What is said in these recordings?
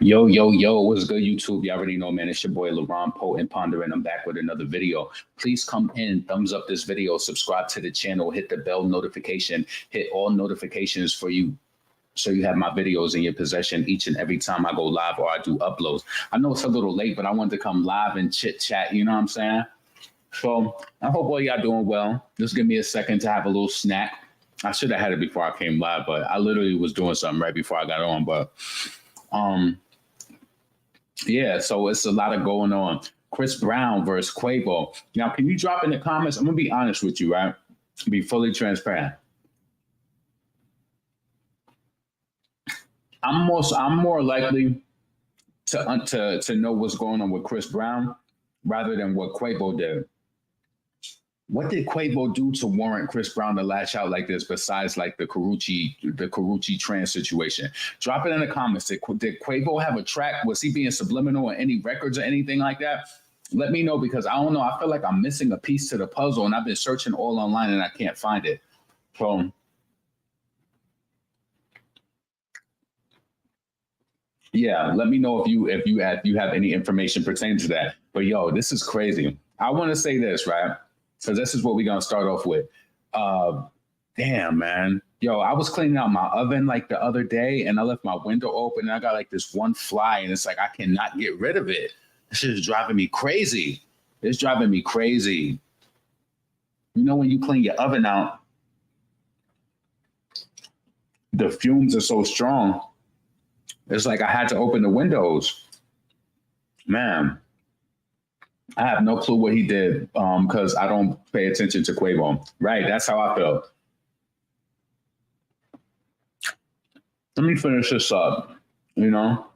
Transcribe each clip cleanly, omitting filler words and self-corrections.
Yo, yo, yo, what's good, YouTube? You already know, man. It's your boy, LeBron Potent Pondering. I'm back with another video. Please come in, thumbs up this video, subscribe to the channel, hit the bell notification, hit all notifications for you so you have my videos in your possession each and every time I go live or I do uploads. I know it's a little late, but I wanted to come live and chit chat, you know what I'm saying? So I hope all y'all doing well. Just give me a second to have a little snack. I should have had it before I came live, but I literally was doing something right before I got on. But yeah, so it's a lot of going on. Chris Brown versus Quavo. Now, can you drop in the comments? I'm gonna be honest with you, right? Be fully transparent. I'm more likely to know what's going on with Chris Brown rather than what Quavo did. What did Quavo do to warrant Chris Brown to lash out like this besides like the Karuchi trans situation? Drop it in the comments. Did Quavo have a track? Was he being subliminal on any records or anything like that? Let me know, because I don't know. I feel like I'm missing a piece to the puzzle, and I've been searching all online and I can't find it. So yeah, let me know if you have any information pertaining to that. But yo, this is crazy. I want to say this, right? So this is what we're gonna start off with. Damn, man. Yo, I was cleaning out my oven like the other day and I left my window open and I got like this one fly and it's like I cannot get rid of it. This shit is driving me crazy. It's driving me crazy. You know, when you clean your oven out, the fumes are so strong. It's like I had to open the windows. Man. I have no clue what he did because I don't pay attention to Quavo. Right, that's how I felt. Let me finish this up, you know?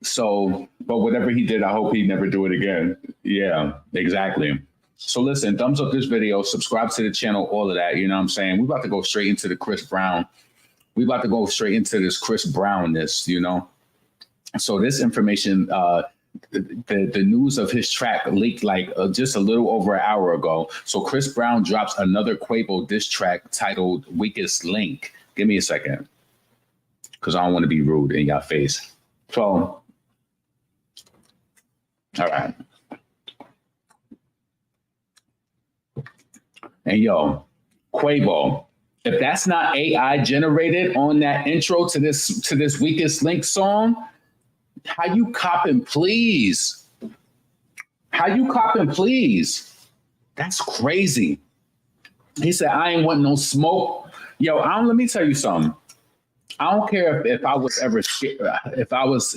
So, but whatever he did, I hope he never do it again. Yeah, exactly. So listen, thumbs up this video, subscribe to the channel, all of that, you know what I'm saying? We're about to go straight into the Chris Brown. We're about to go straight into this Chris Brownness, you know? So this information, the news of his track leaked like just a little over an hour ago. So Chris Brown drops another Quavo diss track titled Weakest Link. Give me a second, because I don't want to be rude in your face. So, all right. And yo, Quavo, if that's not AI generated on that intro to this Weakest Link song, how you copping, please? How you copping, please? That's crazy. He said, I ain't want no smoke. Yo, let me tell you something. I don't care if I was ever scared, if I was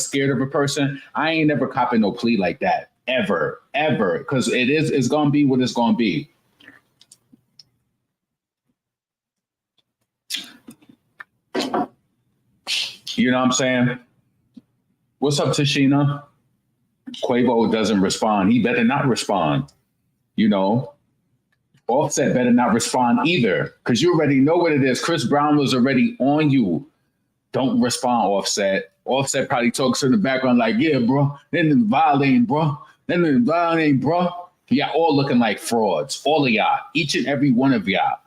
scared of a person, I ain't never copping no plea like that. Ever. Because it's gonna be what it's gonna be. You know what I'm saying? What's up, Tashina? Quavo doesn't respond. He better not respond. You know, Offset better not respond either, because you already know what it is. Chris Brown was already on you. Don't respond, Offset. Offset probably talks in the background like, yeah, bro, then violating, bro. Then violating, bro. Y'all all looking like frauds. All of y'all. Each and every one of y'all.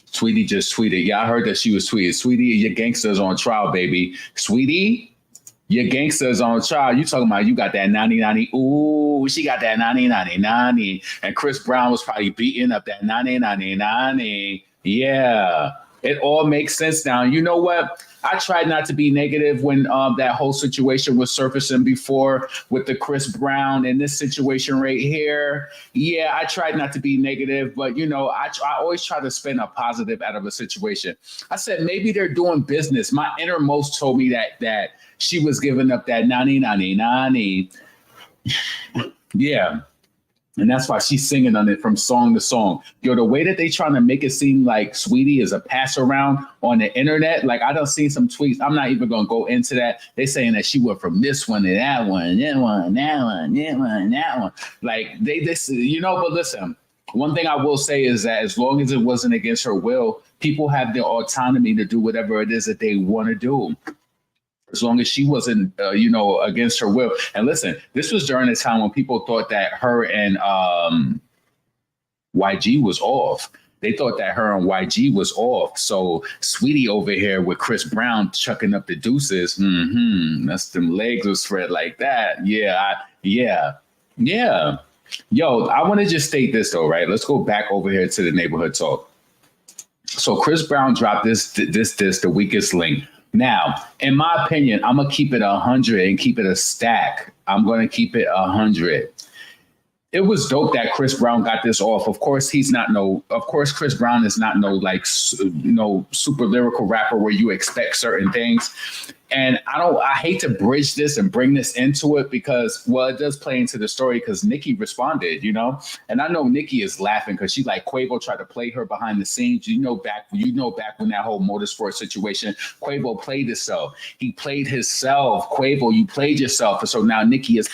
Sweetie just tweeted. Yeah, I heard that she was tweeted. Sweetie, your gangster's on trial, baby. Sweetie, your gangster's on trial. You talking about you got that 90-90. Ooh, she got that 90-90. And Chris Brown was probably beating up that 90-90. Yeah, it all makes sense now. You know what? I tried not to be negative when that whole situation was surfacing before with the Chris Brown and this situation right here. Yeah, I tried not to be negative, but you know, I always try to spin a positive out of a situation. I said, maybe they're doing business. My innermost told me that she was giving up that 90-90. Yeah. And that's why she's singing on it from song to song. Yo, the way that they trying to make it seem like Saweetie is a pass around on the internet, like I done seen some tweets. I'm not even gonna go into that. They saying that she went from this one to that one, that one, that one, that one, that one. Like this, you know. But listen, one thing I will say is that as long as it wasn't against her will, people have their autonomy to do whatever it is that they want to do. As long as she wasn't, against her will. And listen, this was during a time when people thought that her and YG was off. They thought that her and YG was off. So Saweetie over here with Chris Brown chucking up the deuces. That's them legs was spread like that. Yeah. Yo, I want to just state this though, right? Let's go back over here to the neighborhood talk. So Chris Brown dropped this, the weakest link. Now, in my opinion, I'm gonna keep it 100 and keep it a stack. I'm gonna keep it 100. It was dope that Chris Brown got this off. Of course, Chris Brown is not no super lyrical rapper where you expect certain things. And I hate to bridge this and bring this into it because, well, it does play into the story because Nicki responded, and I know Nicki is laughing because she like Quavo tried to play her behind the scenes. Back when that whole motorsport situation, Quavo played himself. He played himself. Quavo, you played yourself. And so now Nicki is,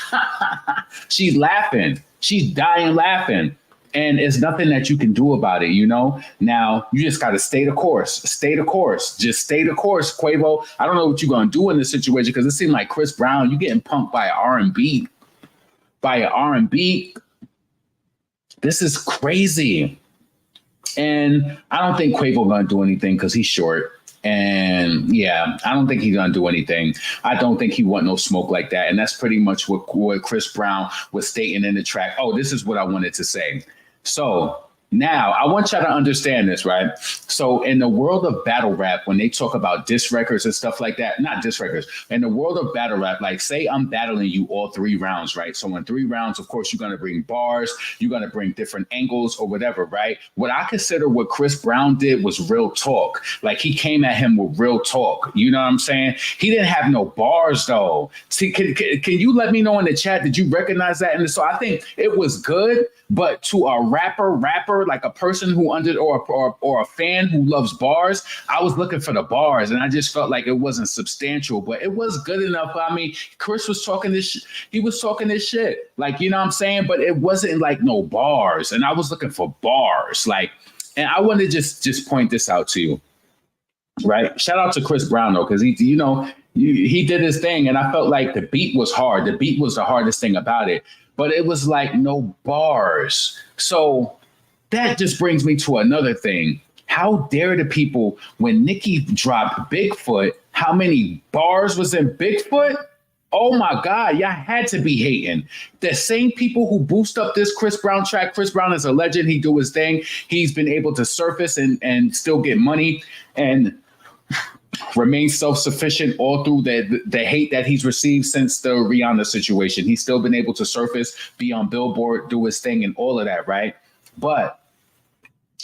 she's laughing. She's dying laughing. And it's nothing that you can do about it, Now, you just got to stay the course. Stay the course. Just stay the course, Quavo. I don't know what you're going to do in this situation because it seemed like Chris Brown, you getting punked by an R&B. This is crazy. And I don't think Quavo going to do anything because he's short. And yeah, I don't think he's going to do anything. I don't think he want no smoke like that. And that's pretty much what Chris Brown was stating in the track. Oh, this is what I wanted to say. So now I want y'all to understand this, right? So in the world of battle rap, when they talk about diss records and stuff like that, not diss records, in the world of battle rap, like say I'm battling you all 3 rounds, right? So in 3 rounds, of course, you're going to bring bars, you're going to bring different angles or whatever, right? What I consider what Chris Brown did was real talk. Like he came at him with real talk. You know what I'm saying? He didn't have no bars though. See, can you let me know in the chat, did you recognize that? And so I think it was good, but to a rapper, like a person who or a fan who loves bars, I was looking for the bars and I just felt like it wasn't substantial, but it was good enough. I mean, Chris was talking this, he was talking this shit, like, you know what I'm saying? But it wasn't like no bars. And I was looking for bars, like, and I want to just point this out to you, right? Shout out to Chris Brown though, because he did his thing and I felt like the beat was hard. The beat was the hardest thing about it, but it was like no bars. So that just brings me to another thing. How dare the people, when Nicki dropped Bigfoot, how many bars was in Bigfoot? Oh my God, y'all had to be hating. The same people who boost up this Chris Brown track. Chris Brown is a legend. He do his thing. He's been able to surface and still get money and remain self-sufficient all through the hate that he's received since the Rihanna situation. He's still been able to surface, be on Billboard, do his thing and all of that, right? But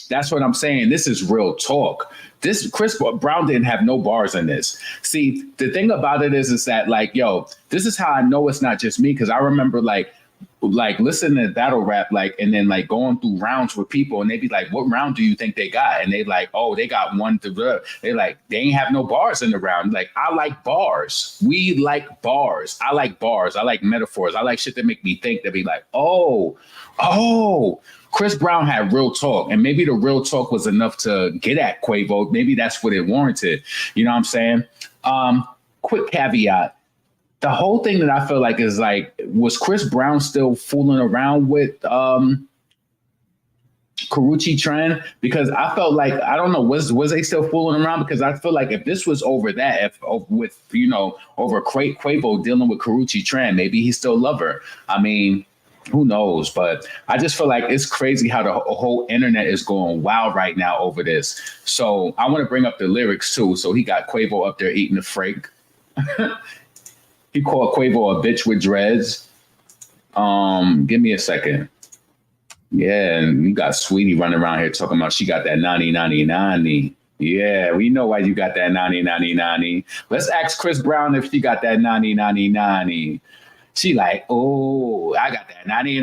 that's what I'm saying. This is real talk. This Chris Brown didn't have no bars in this. See, the thing about it is that like, yo, this is how I know it's not just me. Cause I remember like listening to battle rap, like, and then like going through rounds with people and they be like, what round do you think they got? And they like, oh, they got one to, they like, they ain't have no bars in the round. Like, I like bars. We like bars. I like bars. I like metaphors. I like shit that make me think, that be like, oh, Chris Brown had real talk, and maybe the real talk was enough to get at Quavo. Maybe that's what it warranted. You know what I'm saying? Quick caveat. The whole thing that I feel like is like, was Chris Brown still fooling around with Karrueche Trend? Because I felt like, I don't know, was they still fooling around? Because I feel like if this was over that, over Quavo dealing with Karrueche Trend, maybe he still love her. I mean, who knows? But I just feel like it's crazy how the whole internet is going wild right now over this. So I want to bring up the lyrics too. So he got Quavo up there eating the freak. He called Quavo a bitch with dreads. Give me a second. Yeah, and you got Saweetie running around here talking about she got that 90. Yeah, we know why you got that 90. Let's ask Chris Brown if she got that 90. She like, oh, I got that 90.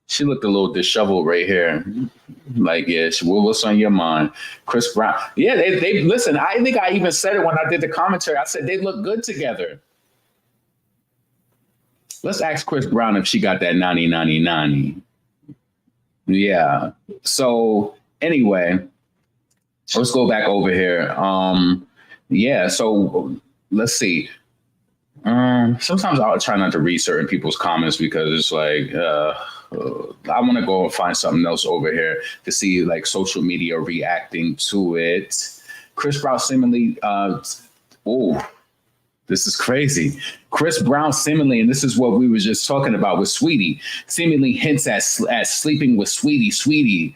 She looked a little disheveled right here. Like, yeah, what's on your mind? Chris Brown. Yeah, they listen, I think I even said it when I did the commentary. I said they look good together. Let's ask Chris Brown if she got that 90. Yeah. So anyway, let's go back over here. Yeah, so let's see. Sometimes I'll try not to read certain people's comments because it's like I want to go and find something else over here to see like social media reacting to it. Chris Brown seemingly, this is crazy. Chris Brown seemingly, and this is what we were just talking about with Saweetie, seemingly hints at sleeping with Saweetie.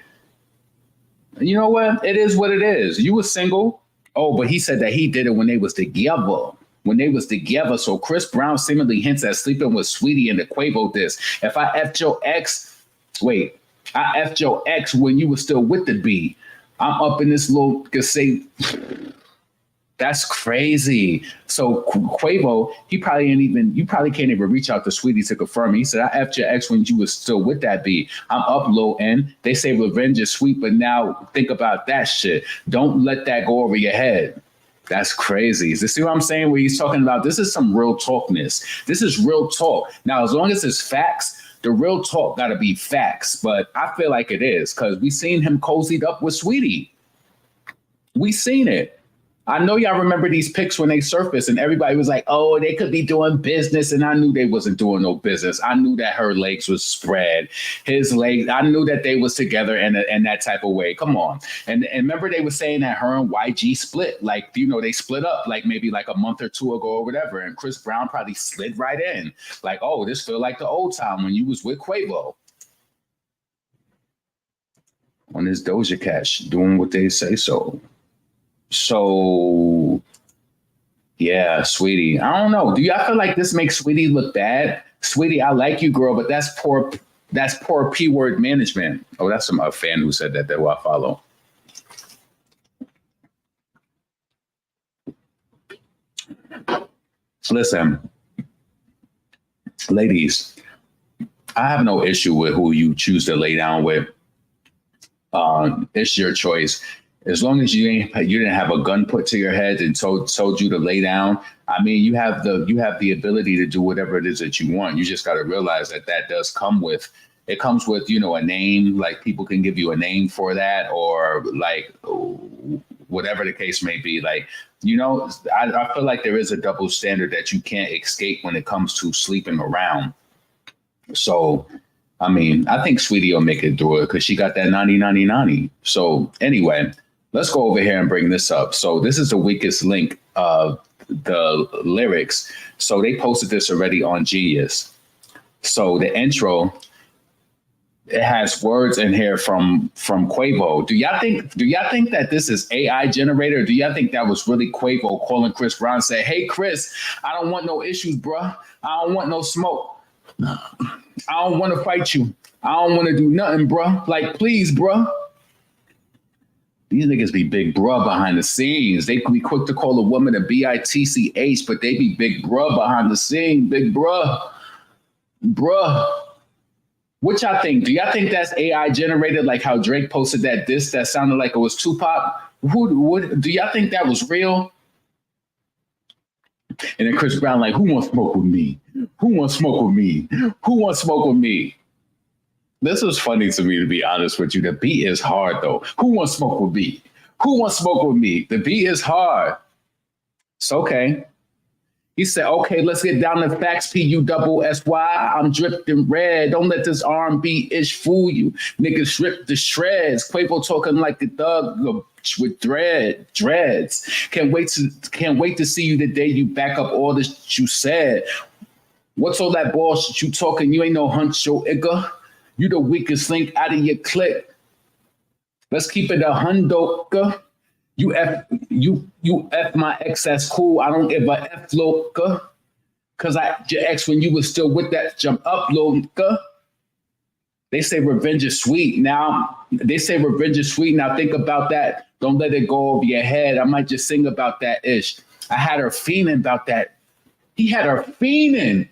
You know what? It is what it is. You were single. Oh, but he said that he did it when they was together. So Chris Brown seemingly hints at sleeping with Saweetie in the Quavo diss. If I effed your ex, I effed your ex when you were still with the B. I'm up in this little cassette. That's crazy. So Quavo, you probably can't even reach out to Saweetie to confirm. He said, I effed your ex when you was still with that B. I'm up low end. They say revenge is sweet, but now think about that shit. Don't let that go over your head. That's crazy. You see what I'm saying? Where he's talking about, this is some real talkness. This is real talk. Now, as long as it's facts, the real talk got to be facts. But I feel like it is because we seen him cozied up with Saweetie. We seen it. I know y'all remember these pics when they surfaced and everybody was like, oh, they could be doing business. And I knew they wasn't doing no business. I knew that her legs was spread. His legs, I knew that they was together in that type of way. Come on. And remember they were saying that her and YG split. Like, you know, they split up like maybe like a month or two ago or whatever. And Chris Brown probably slid right in. Like, oh, this feel like the old time when you was with Quavo. On his Doja Cat, doing what they say so. So, yeah, Saweetie. I don't know. Do y'all feel like this makes Saweetie look bad? Saweetie, I like you, girl, but that's poor P-word management. Oh, that's a fan who said that I follow. Listen, ladies, I have no issue with who you choose to lay down with. It's your choice. As long as you didn't have a gun put to your head and told you to lay down, I mean, you have the ability to do whatever it is that you want. You just got to realize that does come with, it comes with, you know, a name. Like people can give you a name for that, or like whatever the case may be. Like, you know, I feel like there is a double standard that you can't escape when it comes to sleeping around. So, I mean, I think Saweetie will make it through it because she got that 90-90-90. So anyway, let's go over here and bring this up. So this is the weakest link of the lyrics. So they posted this already on Genius. So the intro, it has words in here from Quavo. Do y'all think that this is AI generated? Or do y'all think that was really Quavo calling Chris Brown and say, hey, Chris, I don't want no issues, bruh. I don't want no smoke. I don't want to fight you. I don't want to do nothing, bruh. Like, please, bruh. These niggas be big bruh behind the scenes. They could be quick to call a woman a bitch, but they be big bruh behind the scenes. Big bruh. Bruh. What y'all think? Do y'all think that's AI generated, like how Drake posted that diss that sounded like it was Tupac? Do y'all think that was real? And then Chris Brown like, who wants to smoke with me? Who wants to smoke with me? Who wants to smoke with me? This was funny to me, to be honest with you. The beat is hard, though. Who wants to smoke with me? Who wants to smoke with me? The beat is hard. It's okay. He said, okay, let's get down to facts, P-U-double-S-Y. I'm dripped in red. Don't let this R&B-ish fool you. Niggas strip the shreds. Quavo talking like a thug with dreads. Can't wait to see you the day you back up all this you said. What's all that bullshit you talking? You ain't no huncho igga. You the weakest link out of your clique. Let's keep it a hundo. You F my ex, that's cool. I don't give a F loca. Cause your ex when you was still with that jump up loca. They say revenge is sweet. Now think about that. Don't let it go over your head. I might just sing about that ish. I had her fiending about that. He had her fiending.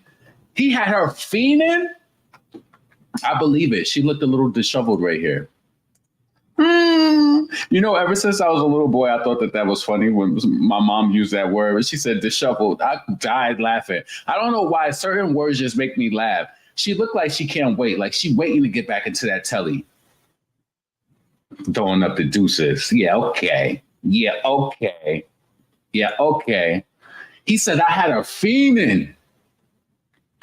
I believe it. She looked a little disheveled right here. You know, ever since I was a little boy, I thought that was funny when my mom used that word. But she said disheveled. I died laughing. I don't know why certain words just make me laugh. She looked like she can't wait. Like she waiting to get back into that telly. Throwing up the deuces. Yeah, okay. He said, I had a feeling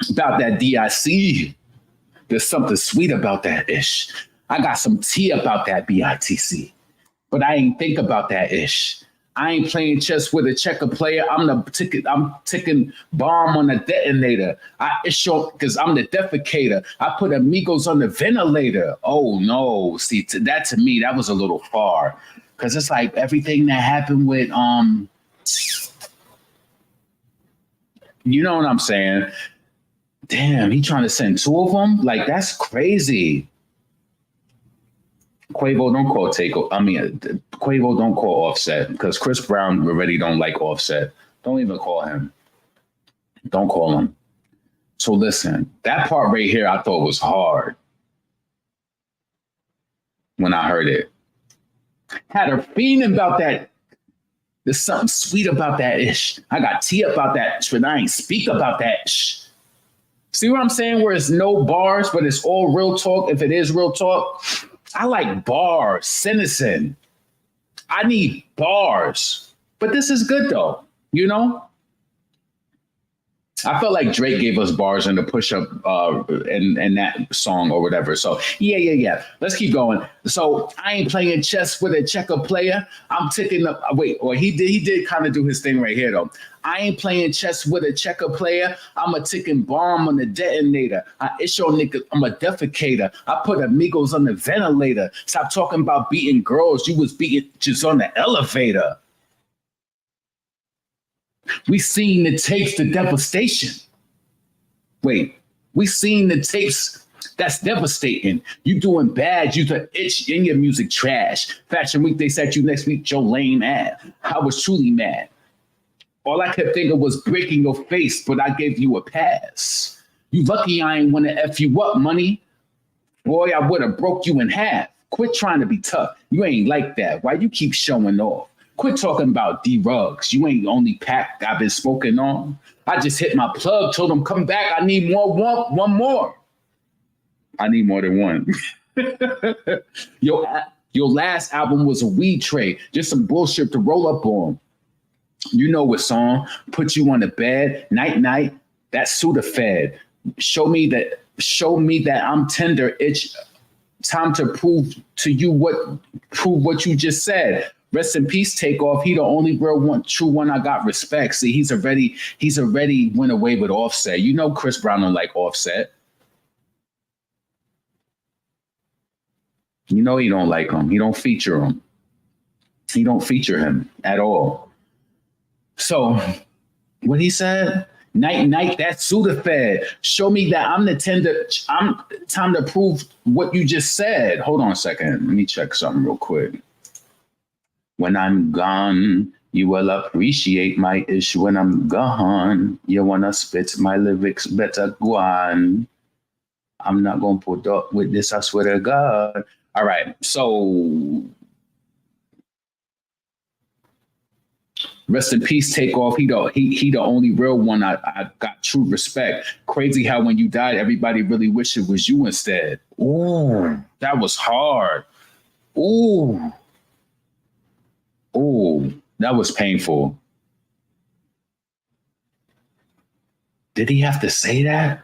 about that DIC. There's something sweet about that ish. I got some tea about that BITC. But I ain't think about that ish. I ain't playing chess with a checker player. I'm ticking bomb on the detonator. I issue because I'm the defecator. I put amigos on the ventilator. Oh no. See, that to me, that was a little far. Cause it's like everything that happened with you know what I'm saying? Damn, he trying to send two of them? Like, that's crazy. Quavo, don't call Quavo, don't call Offset, because Chris Brown already don't like Offset. Don't even call him. Don't call him. So listen, that part right here I thought was hard when I heard it. Had a feeling about that. There's something sweet about that ish. I got tea about that, but I ain't speak about that ish. See what I'm saying? Where it's no bars, but it's all real talk. If it is real talk, I like bars, citizen. I need bars, but this is good though, you know? I felt like Drake gave us bars in the push-up in that song or whatever. So yeah. Let's keep going. So I ain't playing chess with a checker player. I'm ticking up. Wait, or he did kind of do his thing right here though. I ain't playing chess with a checker player. I'm a ticking bomb on the detonator. I issue nigga. I'm a defecator. I put amigos on the ventilator. Stop talking about beating girls. You was beating just on the elevator. We seen the tapes, the devastation. Wait, we seen the tapes. That's devastating. You doing bad. You the itch in your music trash. Fashion Week, they said you next week, your lame ass. I was truly mad. All I kept thinking was breaking your face, but I gave you a pass. You lucky I ain't want to F you up, money. Boy, I would have broke you in half. Quit trying to be tough. You ain't like that. Why you keep showing off? Quit talking about D-Rugs. You ain't only pack I've been smoking on. I just hit my plug, told him come back. I need one more. I need more than one. Your last album was a weed tray. Just some bullshit to roll up on. You know what song? Put you on the bed. Night. That Sudafed. Show me that I'm tender. It's time to prove what you just said. Rest in peace, Takeoff. He the only real one, true one I got respect. See, he's already went away with Offset. You know Chris Brown don't like Offset. You know he don't like him. He don't feature him. He don't feature him at all. So what he said? Night, that Sudafed. Show me that I'm the tender. I'm time to prove what you just said. Hold on a second. Let me check something real quick. When I'm gone, you will appreciate my ish. When I'm gone, you wanna spit my lyrics, better go on. I'm not gonna put up with this, I swear to God. All right, so rest in peace, Takeoff. He the only real one I got true respect. Crazy how when you died, everybody really wish it was you instead. Ooh, that was hard. Ooh, that was painful. Did he have to say that?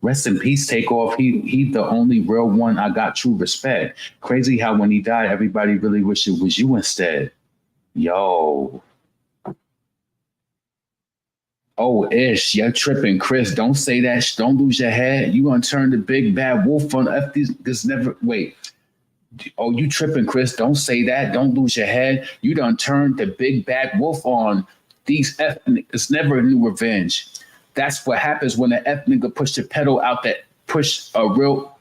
Rest in peace, Takeoff. He the only real one I got true respect. Crazy how when he died, everybody really wish it was you instead. Yo. Oh, ish, you're tripping, Chris. Don't say that. Don't lose your head. You gonna turn the big bad wolf on FTCU. This never, wait. Oh, you tripping, Chris. Don't say that. Don't lose your head. You done turned the big bad wolf on these It's never a new revenge. That's what happens when an F nigga push the pedal out that push a real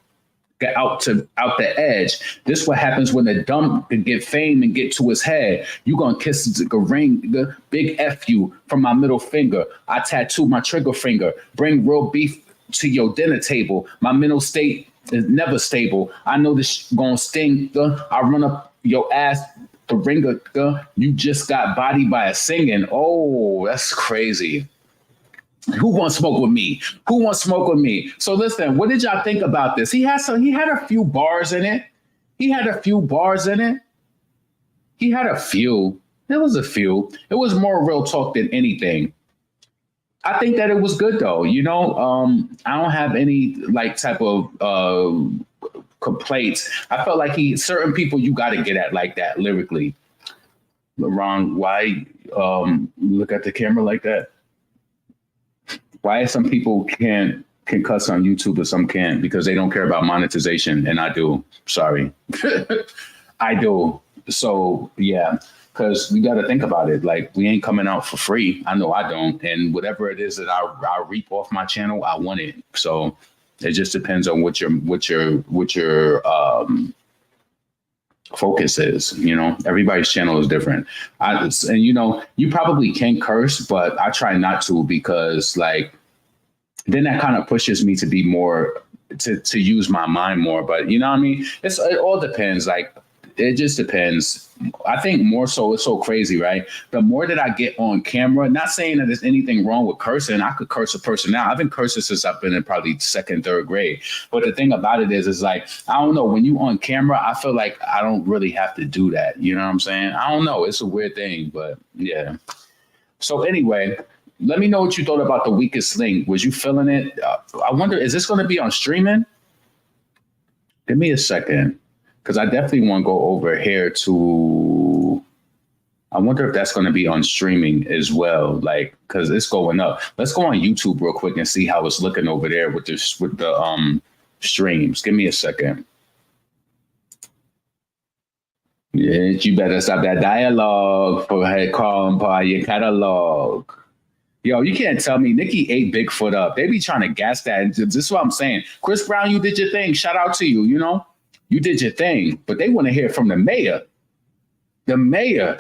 out the edge. This what happens when the dumb can get fame and get to his head. You gonna kiss the ring, the big F you from my middle finger. I tattoo my trigger finger. Bring real beef to your dinner table. My mental state is never stable. I know this gonna sting. I run up your ass, the ringer. You just got bodied by a singing. Oh, that's crazy. Who wants smoke with me? Who wants smoke with me? So listen, what did y'all think about this? He had a few bars in it. It was a few. It was more real talk than anything. I think that it was good though. I don't have any like type of complaints. I felt like certain people you got to get at like that lyrically. LeBron, why look at the camera like that? Why some people can cuss on YouTube but some can't because they don't care about monetization, and I do. Sorry, I do. So yeah, because we got to think about it. Like we ain't coming out for free. I know I don't, and whatever it is that I reap off my channel, I want it. So it just depends on what your focus is. Everybody's channel is different. And you probably can curse, but I try not to because like then that kind of pushes me to be more to use my mind more. But you know what I mean? It all depends. Like it just depends. I think more so it's so crazy, right? The more that I get on camera, not saying that there's anything wrong with cursing. I could curse a person now. I've been cursing since I've been in probably second, third grade. But the thing about it is like, I don't know, when you on camera, I feel like I don't really have to do that. You know what I'm saying? I don't know. It's a weird thing, but yeah. So anyway, let me know what you thought about The Weakest Link. Was you feeling it? I wonder, is this going to be on streaming? Give me a second. Because I definitely want to go over here to, I wonder if that's going to be on streaming as well. Like, because it's going up. Let's go on YouTube real quick and see how it's looking over there with the streams. Give me a second. Yeah, you better stop that dialogue for her calling by your catalog. Yo, you can't tell me Nicki ate Bigfoot up. They be trying to gas that. This is what I'm saying. Chris Brown, you did your thing. Shout out to you, You did your thing, but they want to hear from the mayor. The mayor.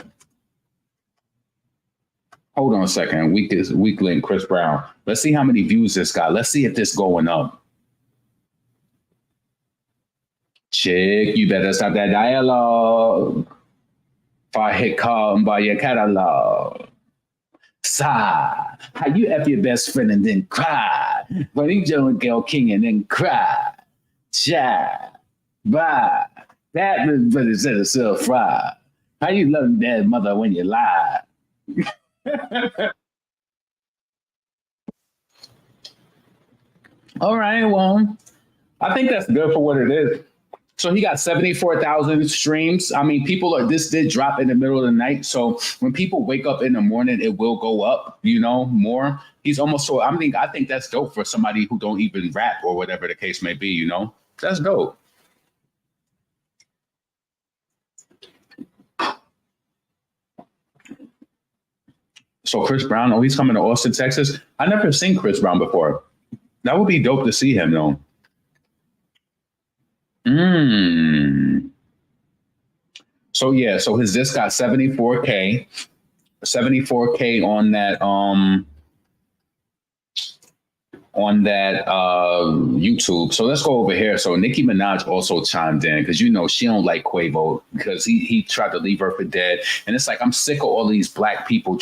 Hold on a second. Weak link, Chris Brown. Let's see how many views this got. Let's see if this going up. Chick, you better stop that dialogue. If I hit call by your catalog. Sigh. How you F your best friend and then cry. When you join Gail King and then cry. Child. Bye. That was but instead of stir fry. How you love that mother when you lie? All right, well, I think that's good for what it is. So he got 74,000 streams. I mean, this did drop in the middle of the night. So when people wake up in the morning, it will go up, more. He's almost so, I think that's dope for somebody who don't even rap or whatever the case may be, That's dope. So Chris Brown, he's coming to Austin, Texas. I never seen Chris Brown before. That would be dope to see him, though. So yeah, so his disc got 74K on that YouTube. So let's go over here. So Nicki Minaj also chimed in because she don't like Quavo because he tried to leave her for dead. And it's like I'm sick of all these black people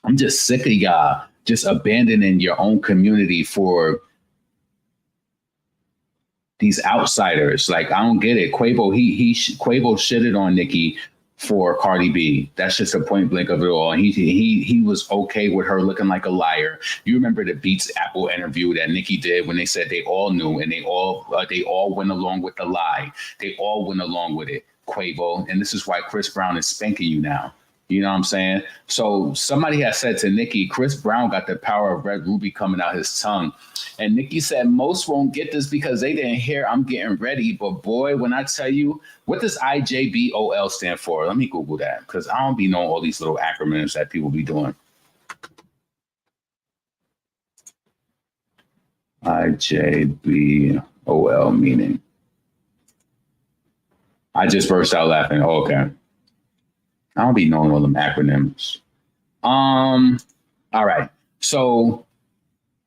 I'm just sick of y'all just abandoning your own community for these outsiders. Like I don't get it. Quavo Quavo shitted on Nicki for Cardi B. That's just a point blank of it all. And he was okay with her looking like a liar. You remember the Beats Apple interview that Nicki did when they said they all knew and they all went along with the lie. They all went along with it, Quavo. And this is why Chris Brown is spanking you now. You know what I'm saying? So somebody has said to Nicki, Chris Brown got the power of Red Ruby coming out his tongue. And Nicki said, most won't get this because they didn't hear I'm getting ready. But boy, when I tell you, what does IJBOL stand for? Let me Google that because I don't be knowing all these little acronyms that people be doing. IJBOL meaning. I just burst out laughing. Oh, okay. I don't be knowing all them acronyms. All right. So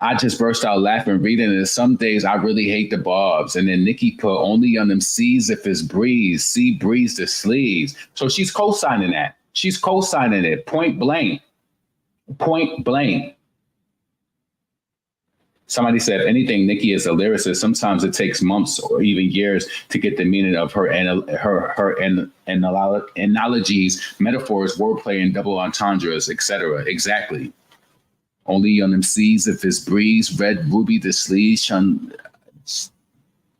I just burst out laughing reading it. Some days I really hate the barbs. And then Nicki put only on them C's if it's breeze. C breeze the sleeves. So she's co-signing that. She's co-signing it. Point blank. Point blank. Somebody said, if anything, Nicki is a lyricist. Sometimes it takes months or even years to get the meaning of her analogies, metaphors, wordplay, and double entendres, etc. Exactly. Only on them seas if it's breeze, red ruby the sleeves,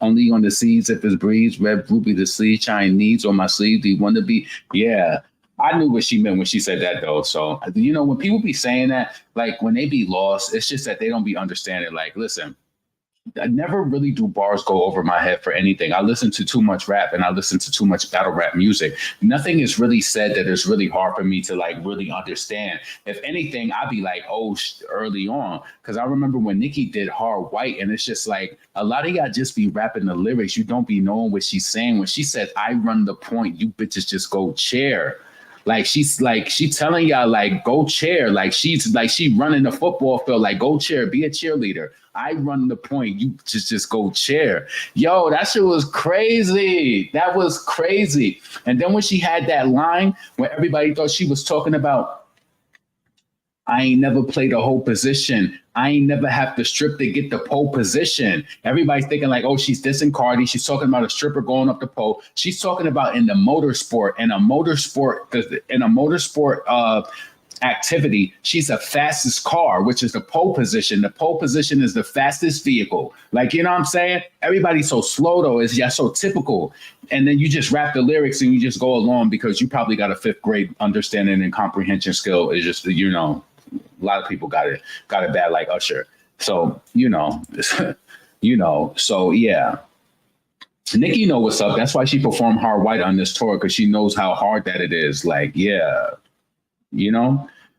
only on the seas if it's breeze, red ruby the sleeve, Chinese on my sleeve. Do you want to be? Yeah. I knew what she meant when she said that though. So, when people be saying that, like when they be lost, it's just that they don't be understanding. Like, listen, I never really do bars go over my head for anything. I listen to too much rap and I listen to too much battle rap music. Nothing is really said that is really hard for me to like really understand. If anything, I'd be like, oh, early on. Because I remember when Nicki did Hard White, and it's just like a lot of y'all just be rapping the lyrics. You don't be knowing what she's saying. When she said, I run the point, you bitches just go chair. Like she telling y'all like go chair, like she running the football field, like go chair, be a cheerleader. I run the point, you just go chair. Yo, that shit was crazy. That was crazy. And then when she had that line where everybody thought she was talking about, I ain't never played a whole position. I ain't never have to strip to get the pole position. Everybody's thinking like, oh, she's dissing Cardi. She's talking about a stripper going up the pole. She's talking about in the motorsport, activity, she's the fastest car, which is the pole position. The pole position is the fastest vehicle. Like, you know what I'm saying? Everybody's so slow though, is yeah, so typical. And then you just rap the lyrics and you just go along because you probably got a 5th grade understanding and comprehension skill. It's just, a lot of people got it bad like Usher. So, so yeah. Nicki know what's up. That's why she performed Hard White on this tour, because she knows how hard that it is. Like, yeah.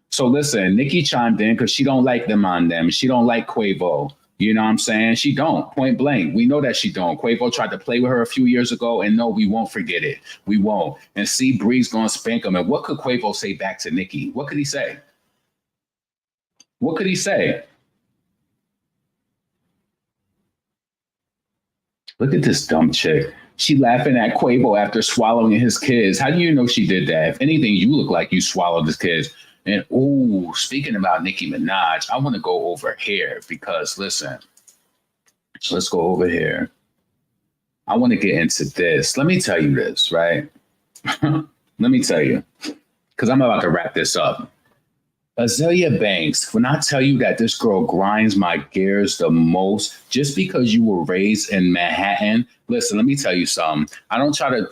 So listen, Nicki chimed in because she don't like them on them. She don't like Quavo. You know what I'm saying? She don't, point blank. We know that she don't. Quavo tried to play with her a few years ago, and no, we won't forget it. We won't. And see, Bree's gonna spank him. And what could Quavo say back to Nicki? What could he say? What could he say? Look at this dumb chick. She laughing at Quavo after swallowing his kids. How do you know she did that? If anything, you look like you swallowed his kids. And ooh, speaking about Nicki Minaj, I want to go over here because listen, let's go over here. I want to get into this. Let me tell you this, right? Let me tell you, because I'm about to wrap this up. Azealia Banks, when I tell you that this girl grinds my gears the most, just because you were raised in Manhattan. Listen, let me tell you something. I don't try to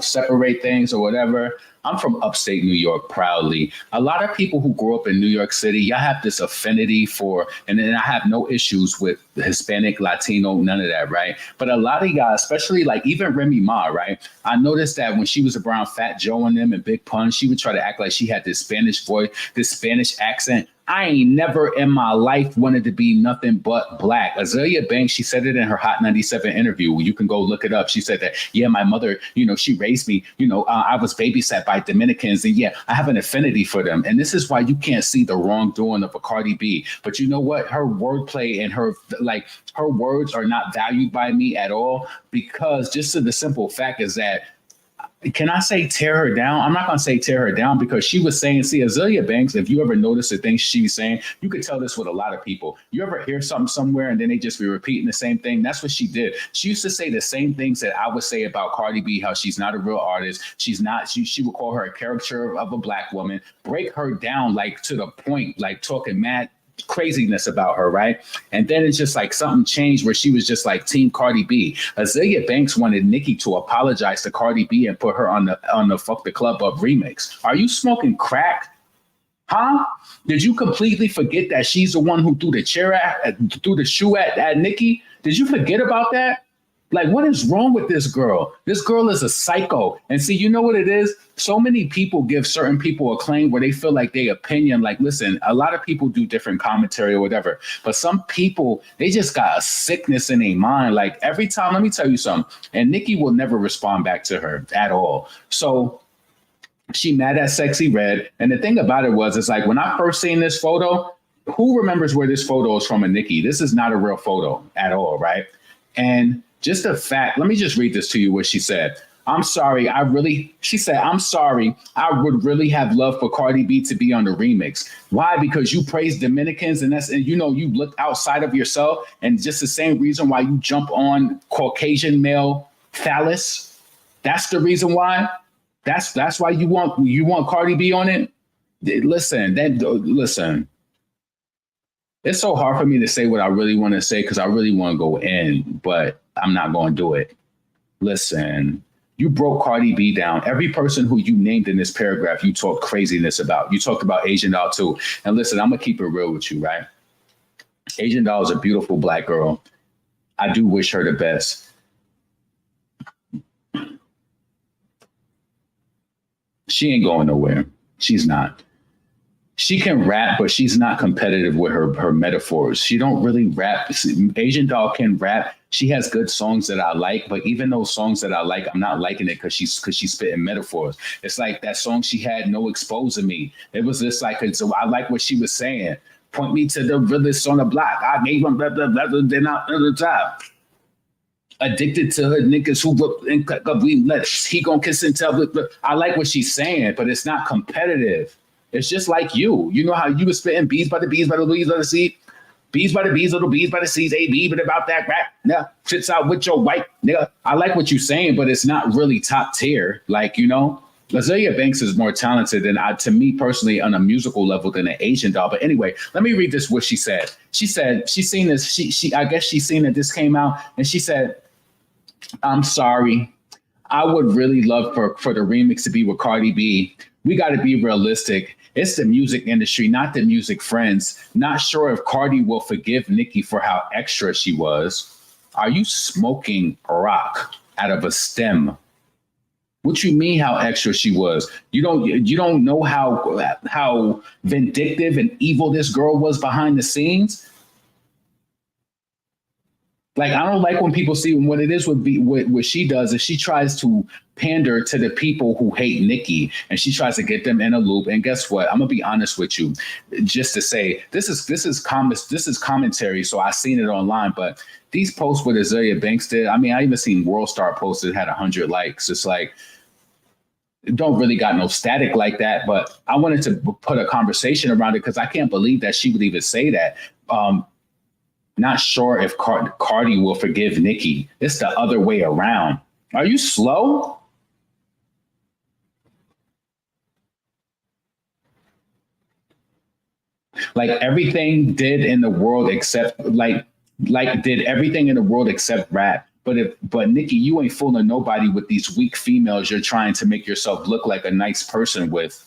separate things or whatever. I'm from upstate New York proudly. A lot of people who grew up in New York City, y'all have this affinity for, and then I have no issues with Hispanic, Latino, none of that, right? But a lot of y'all, especially like even Remy Ma, right? I noticed that when she was around Fat Joe and them and Big Pun, she would try to act like she had this Spanish voice, this Spanish accent. I ain't never in my life wanted to be nothing but black. Azealia Banks, she said it in her Hot 97 interview. You can go look it up. She said that, yeah, my mother, she raised me, I was babysat by Dominicans, and yeah, I have an affinity for them. And this is why you can't see the wrongdoing of a Cardi B. But you know what? Her wordplay and her words are not valued by me at all, because just to the simple fact is that, can I say tear her down? I'm not going to say tear her down, because she was saying, see, Azealia Banks, if you ever notice the things she was saying, you could tell this with a lot of people. You ever hear something somewhere and then they just be repeating the same thing? That's what she did. She used to say the same things that I would say about Cardi B, how she's not a real artist. She's not, she would call her a caricature of a black woman, break her down like to the point, like talking mad craziness about her, right? And then it's just like something changed where she was just like Team Cardi B. Azealia Banks wanted Nicki to apologize to Cardi B and put her on the Fuck the Club Up remix. Are you smoking crack? Huh? Did you completely forget that she's the one who threw the shoe at Nicki? Did you forget about that? Like, what is wrong with this girl? This girl is a psycho. And see, you know what it is? So many people give certain people a claim where they feel like their opinion, like, listen, a lot of people do different commentary or whatever, but some people, they just got a sickness in their mind. Like every time, let me tell you something, and Nicki will never respond back to her at all. So she mad at Sexy Red. And the thing about it was, it's like, when I first seen this photo, who remembers where this photo is from a Nicki? This is not a real photo at all, right? And just a fact, let me just read this to you what she said. I'm sorry, she said, I'm sorry, I would really have loved for Cardi B to be on the remix. Why? Because you praise Dominicans and you look outside of yourself, and just the same reason why you jump on Caucasian male phallus. That's the reason why. That's why you want Cardi B on it. Listen. It's so hard for me to say what I really want to say because I really want to go in, but I'm not going to do it. Listen, you broke Cardi B down. Every person who you named in this paragraph, you talk craziness about. You talked about Asian Doll too. And listen, I'm gonna keep it real with you, right? Asian Doll is a beautiful black girl. I do wish her the best. She ain't going nowhere. She's not. She can rap, but she's not competitive with her metaphors. She don't really rap. Asian Doll can rap. She has good songs that I like, but even those songs that I like, I'm not liking it because she's spitting metaphors. It's like that song she had, "No Exposing Me." It was just like, so I like what she was saying. Point me to the realest on the block. I gave them blah, blah, blah, blah, then out the top. Addicted to her niggas who whip and cut up we lettuce. He gonna kiss and tell. I like what she's saying, but it's not competitive. It's just like you. You know how you was spitting bees by the bees by the bees by the seed? Bees by the bees, little bees by the seeds, A-B, but about that rap. Now, fits out with your white nigga. I like what you're saying, but it's not really top tier. Like, you know, Azealia Banks is more talented than to me personally on a musical level than an Asian Doll. But anyway, let me read this what she said. She said she's seen this. She I guess she's seen that this came out, and she said, "I'm sorry. I would really love for the remix to be with Cardi B. We got to be realistic. It's the music industry, not the music friends. Not sure if Cardi will forgive Nicki for how extra she was. Are you smoking rock out of a stem? What you mean how extra she was? You don't know how vindictive and evil this girl was behind the scenes? Like, I don't like when people see what it is what she does is she tries to pander to the people who hate Nicki, and she tries to get them in a loop. And guess what? I'm gonna be honest with you, just to say this is commentary. So I seen it online, but these posts with Azealia Banks did. I mean, I even seen World Star posts that had 100 likes. It's like it don't really got no static like that. But I wanted to put a conversation around it because I can't believe that she would even say that. Not sure if Cardi will forgive Nicki. It's the other way around. Are you slow? Like everything did in the world except like did everything in the world except rap. But Nicki, you ain't fooling nobody with these weak females you're trying to make yourself look like a nice person with.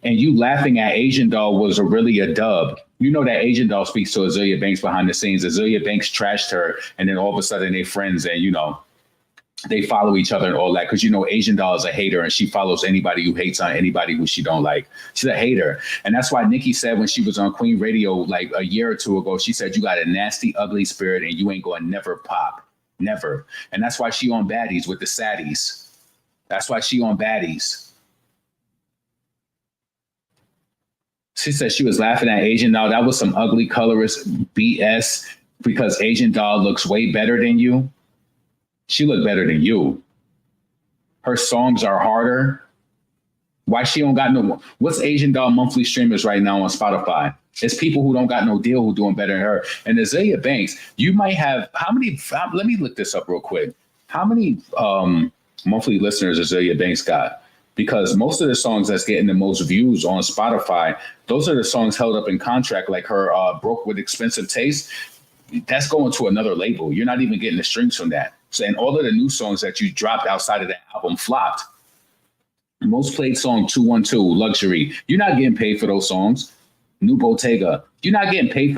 And you laughing at Asian Doll was really a dub. You know that Asian Doll speaks to Azealia Banks behind the scenes. Azealia Banks trashed her, and then all of a sudden they friends, and you know they follow each other and all that. Because you know Asian Doll is a hater, and she follows anybody who hates on anybody who she don't like. She's a hater, and that's why Nicki said when she was on Queen Radio like a year or two ago, she said you got a nasty, ugly spirit, and you ain't going to never pop, never. And that's why she on Baddies with the Saddies. That's why she on Baddies. She said she was laughing at Asian Doll. That was some ugly colorist BS because Asian Doll looks way better than you. She looked better than you. Her songs are harder. Why she don't got no? What's Asian Doll monthly streamers right now on Spotify? It's people who don't got no deal who doing better than her. And Azealia Banks, you might have how many? Let me look this up real quick. How many monthly listeners Azealia Banks got? Because most of the songs that's getting the most views on Spotify, those are the songs held up in contract, like her Broke with Expensive Taste. That's going to another label. You're not even getting the streams from that. So, and all of the new songs that you dropped outside of that album flopped. Most played song 212, Luxury. You're not getting paid for those songs. New Bottega. You're not getting paid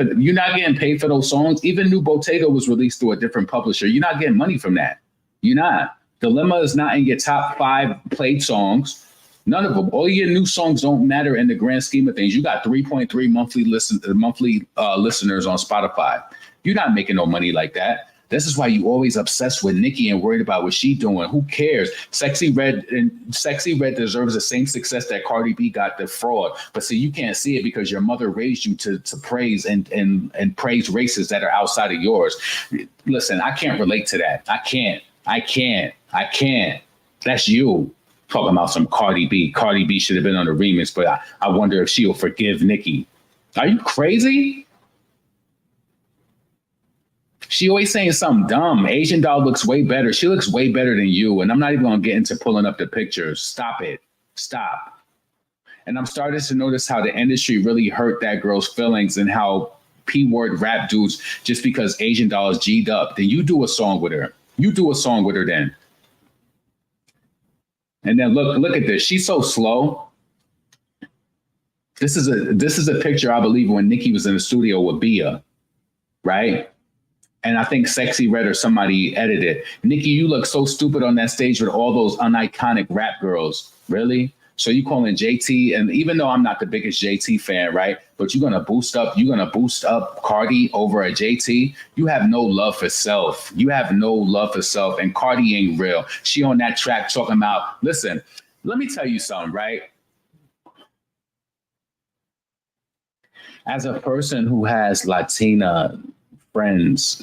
for those songs. Even New Bottega was released through a different publisher. You're not getting money from that. You're not. Dilemma is not in your top 5 played songs. None of them. All your new songs don't matter in the grand scheme of things. You got 3.3 monthly listeners on Spotify. You're not making no money like that. This is why you always obsessed with Nicki and worried about what she's doing. Who cares? Sexy Red deserves the same success that Cardi B got, the fraud. But see, you can't see it because your mother raised you to praise and praise races that are outside of yours. Listen, I can't relate to that. I can't. That's you talking about some Cardi B. Cardi B should have been on the remix, but I wonder if she'll forgive Nicki. Are you crazy? She always saying something dumb. Asian Doll looks way better. She looks way better than you. And I'm not even going to get into pulling up the pictures. Stop it. Stop. And I'm starting to notice how the industry really hurt that girl's feelings and how P-word rap dudes, just because Asian Doll's G'd up, then you do a song with her. You do a song with her then. And then look at this. She's so slow. This is a picture, I believe, when Nicki was in the studio with Bia, right? And I think Sexy Red or somebody edited. Nicki, you look so stupid on that stage with all those uniconic rap girls. Really? So you calling JT, and even though I'm not the biggest JT fan, right? But you're gonna boost up Cardi over a JT. You have no love for self. You have no love for self, and Cardi ain't real. She on that track talking about, listen, let me tell you something, right? As a person who has Latina friends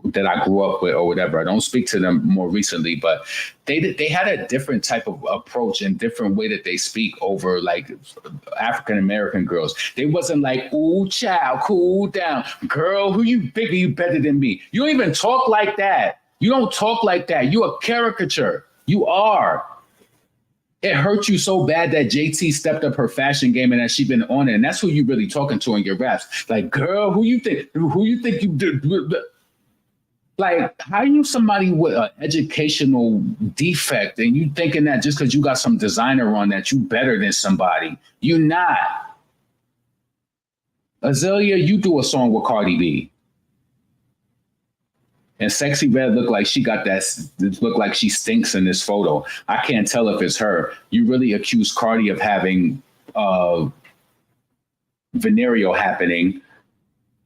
that I grew up with or whatever, I don't speak to them more recently, but they had a different type of approach and different way that they speak over like African American girls. They wasn't like, ooh, child, cool down. Girl, who you bigger, you better than me. You don't even talk like that. You don't talk like that. You a caricature. You are. It hurt you so bad that JT stepped up her fashion game and that she been on it. And that's who you really talking to in your raps. Like, girl, who you think you did? Like, how you somebody with an educational defect and you thinking that just because you got some designer on that you better than somebody? You not. Azealia, you do a song with Cardi B. And Sexy Red looked like she got that, looked like she stinks in this photo. I can't tell if it's her. You really accuse Cardi of having venereal happening.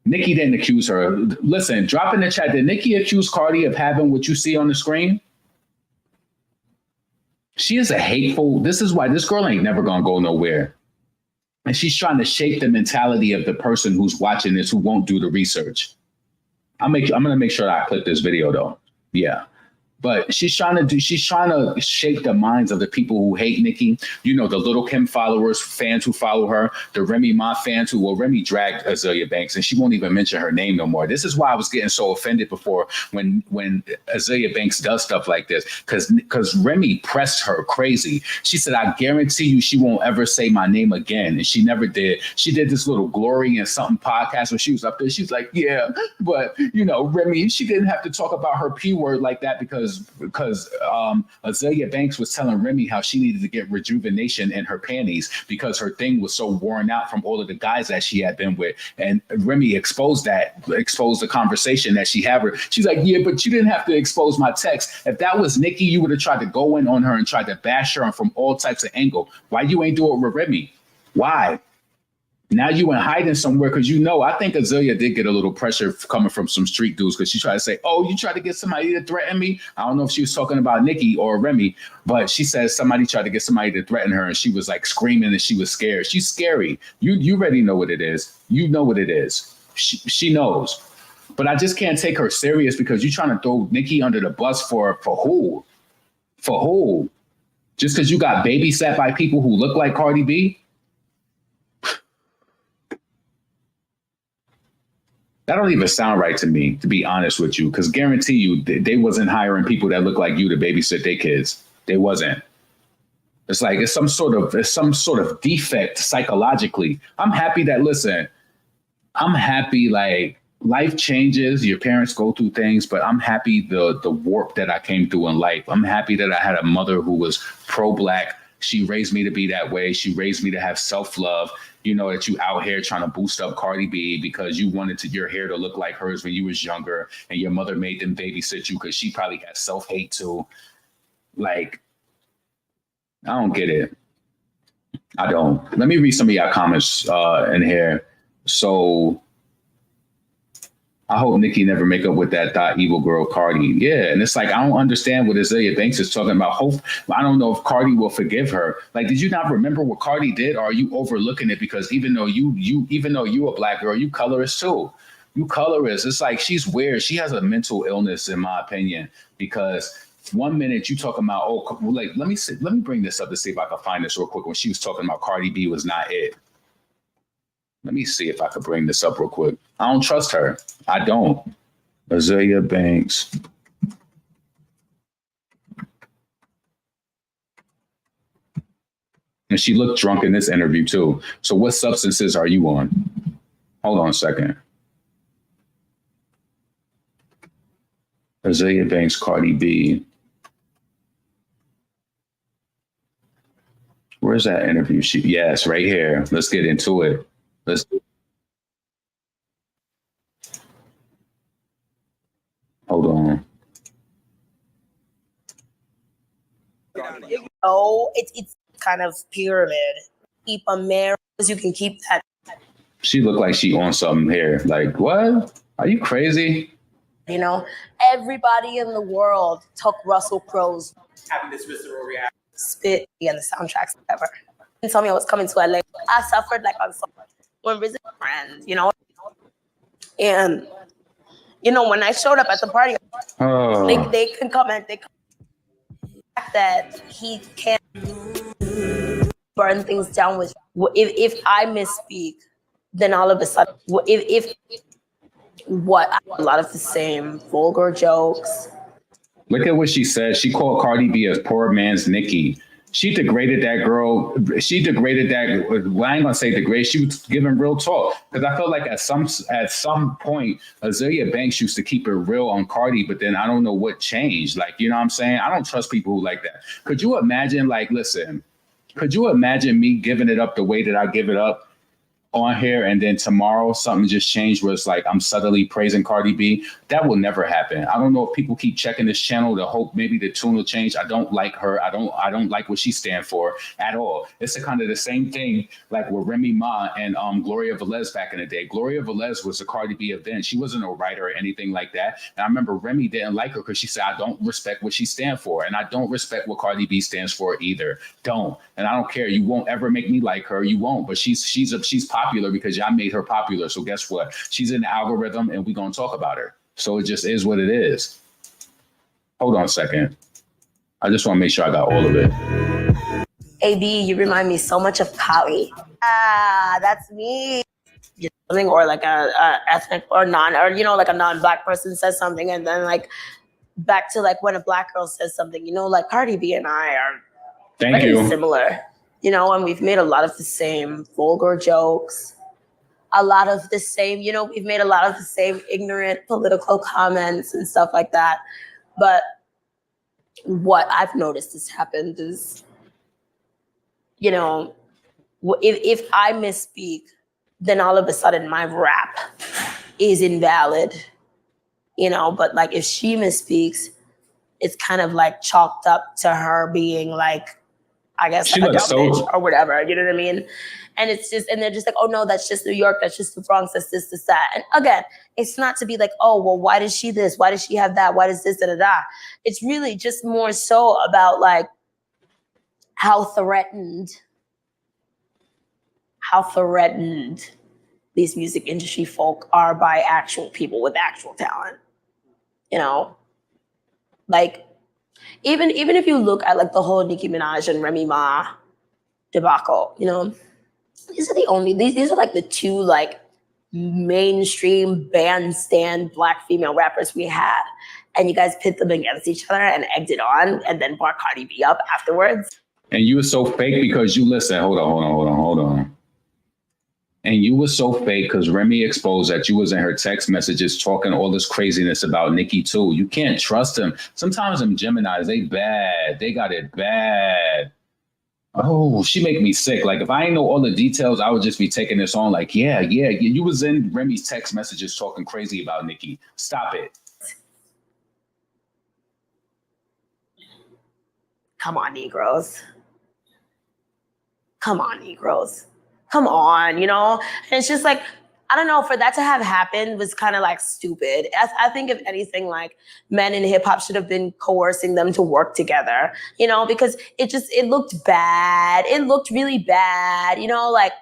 Nicki didn't accuse her. Listen, drop in the chat. Did Nicki accuse Cardi of having what you see on the screen? She is a hateful, this is why this girl ain't never gonna go nowhere. And she's trying to shape the mentality of the person who's watching this who won't do the research. I'm gonna make sure that I clip this video though. Yeah. But she's trying to shape the minds of the people who hate Nicki. You know, the Little Kim followers, fans who follow her, the Remy Ma fans who, well, Remy dragged Azealia Banks and she won't even mention her name no more. This is why I was getting so offended before when Azealia Banks does stuff like this, because Remy pressed her crazy. She said, I guarantee you she won't ever say my name again. And she never did. She did this little Glory and Something podcast when she was up there. She's like, yeah, but, you know, Remy, she didn't have to talk about her P word like that because Azealia Banks was telling Remy how she needed to get rejuvenation in her panties because her thing was so worn out from all of the guys that she had been with. And Remy exposed the conversation that she had her. She's like, yeah, but you didn't have to expose my text. If that was Nicki, you would have tried to go in on her and tried to bash her from all types of angle. Why you ain't do it with Remy? Why? Now you in hiding somewhere because you know, I think Azealia did get a little pressure coming from some street dudes because she tried to say, oh, you tried to get somebody to threaten me? I don't know if she was talking about Nicki or Remy, but she says somebody tried to get somebody to threaten her and she was like screaming and she was scared. She's scary. You already know what it is. You know what it is. She knows. But I just can't take her serious because you're trying to throw Nicki under the bus for who? For who? Just because you got babysat by people who look like Cardi B? That don't even sound right to me, to be honest with you, because guarantee you they wasn't hiring people that look like you to babysit their kids. They wasn't. It's like it's some sort of defect psychologically. I'm happy that I'm happy like life changes, your parents go through things, but I'm happy the warp that I came through in life. I'm happy that I had a mother who was pro-Black. She raised me to be that way. She raised me to have self-love. You know, that you out here trying to boost up Cardi B because you wanted your hair to look like hers when you was younger and your mother made them babysit you because she probably had self-hate too. Like, I don't get it. I don't. Let me read some of y'all comments in here. So I hope Nicki never make up with that thought evil girl Cardi. Yeah, and it's like I don't understand what Azealia Banks is talking about. Hope I don't know if Cardi will forgive her. Like, did you not remember what Cardi did? Or are you overlooking it because even though you a Black girl, you colorist too. You colorist. It's like she's weird. She has a mental illness, in my opinion, because 1 minute you talking about like let me bring this up to see if I can find this real quick when she was talking about Cardi B was not it. Let me see if I could bring this up real quick. I don't trust her. I don't. Azealia Banks. And she looked drunk in this interview too. So what substances are you on? Hold on a second. Azealia Banks, Cardi B. Where's that interview? Yes, right here. Let's get into it. Hold on. It's kind of pyramid. Keep a mirror, you can keep that. She looked like she on something here. Like, what? Are you crazy? You know, everybody in the world took Russell Crowe's having this visceral reaction. Spit and the soundtracks, whatever. And told me I was coming to LA. I suffered like on some when visiting friends, you know. And you know, when I showed up at the party, they can comment, that he can't burn things down with. If I misspeak, then all of a sudden, if a lot of the same vulgar jokes. Look at what she said. She called Cardi B a poor man's Nicki. She degraded that girl. She degraded that. Well, I ain't gonna say degrade. She was giving real talk, because I felt like at some point, Azealia Banks used to keep it real on Cardi, but then I don't know what changed. Like, you know what I'm saying? I don't trust people who like that. Could you imagine? Like, listen, could you imagine me giving it up the way that I give it up on here, and then tomorrow something just changed where it's like I'm subtly praising Cardi B? That will never happen. I don't know if people keep checking this channel to hope maybe the tune will change. I don't like her. I don't like what she stands for at all. It's a kind of the same thing like with Remy Ma and Gloria Velez back in the day. Gloria Velez was a Cardi B event. She wasn't a writer or anything like that. And I remember Remy didn't like her because she said, I don't respect what she stands for. And I don't respect what Cardi B stands for either. Don't. And I don't care. You won't ever make me like her. You won't. But she's popular because y'all made her popular. So guess what? She's in the algorithm and we're going to talk about her. So it just is what it is. Hold on a second. I just want to make sure I got all of it. AB, you remind me so much of Kali. That's me. Something, or like a ethnic or you know, like a non-Black person says something, and then like back to like when a Black girl says something, you know, like Cardi B and I are very similar, you know, and we've made a lot of the same vulgar jokes. A lot of the same, you know, we've made a lot of the same ignorant political comments and stuff like that. But what I've noticed has happened is, you know, if I misspeak, then all of a sudden my rap is invalid, you know, but like if she misspeaks, it's kind of like chalked up to her being like, I guess, like a dumb bitch or whatever, you know what I mean? And it's just, and they're just like, oh no, that's just New York, that's just the Bronx, that's this, that. And again, it's not to be like, oh, well, why does she this? Why does she have that? Why does this, da. It's really just more so about like how threatened these music industry folk are by actual people with actual talent. You know, like even if you look at like the whole Nicki Minaj and Remy Ma debacle, you know, these are like the two like mainstream bandstand Black female rappers we had, and you guys pit them against each other and egged it on, and then brought Cardi B up afterwards. And you were so fake because you listen. Hold on. And you were so fake because Remy exposed that you was in her text messages talking all this craziness about Nicki too. You can't trust them. Sometimes them Geminis, they bad. They got it bad. Oh, she make me sick. Like if I ain't know all the details, I would just be taking this on like, yeah. You was in Remy's text messages talking crazy about Nicki. Stop it. Come on, Negroes. Come on, you know? And it's just like, I don't know, for that to have happened was kind of like stupid. I think if anything, like men in hip hop should have been coercing them to work together, you know, because it looked bad. It looked really bad, you know, like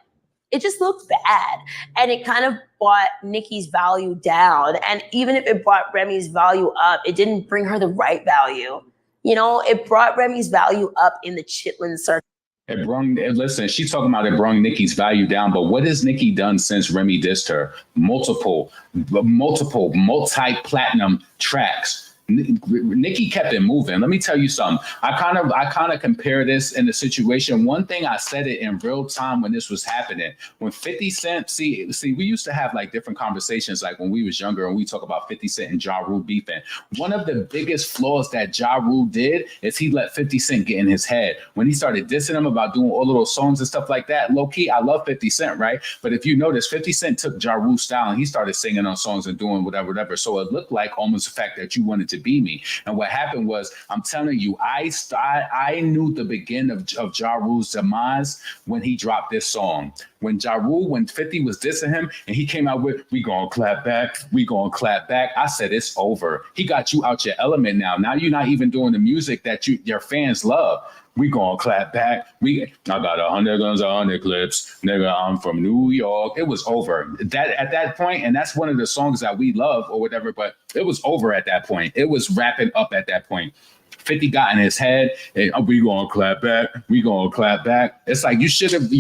it just looked bad. And it kind of brought Nicki's value down. And even if it brought Remy's value up, it didn't bring her the right value. You know, it brought Remy's value up in the Chitlin circle. Listen, she's talking about it brought Nicki's value down, but what has Nicki done since Remy dissed her? Multiple multi-platinum tracks. Nicki kept it moving. Let me tell you something. I kind of compare this in the situation. One thing I said it in real time when this was happening. When 50 Cent, see, we used to have like different conversations like when we was younger and we talk about 50 Cent and Ja Rule beefing. One of the biggest flaws that Ja Rule did is he let 50 Cent get in his head. When he started dissing him about doing all of those songs and stuff like that, low key, I love 50 Cent, right? But if you notice, 50 Cent took Ja Rule's style and he started singing on songs and doing whatever. So it looked like almost the fact that you wanted to be me. And what happened was, I'm telling you, I knew the beginning of Ja Rule's demise when he dropped this song. When 50 was dissing him and he came out with, we gonna clap back, I said, it's over. He got you out your element now. Now you're not even doing the music that your fans love. We gonna clap back. I got 100 guns, 100 clips. Nigga, I'm from New York. It was over. That at that point, and that's one of the songs that we love or whatever, but it was over at that point. It was wrapping up at that point. 50 got in his head, and we gonna clap back. It's like you should have,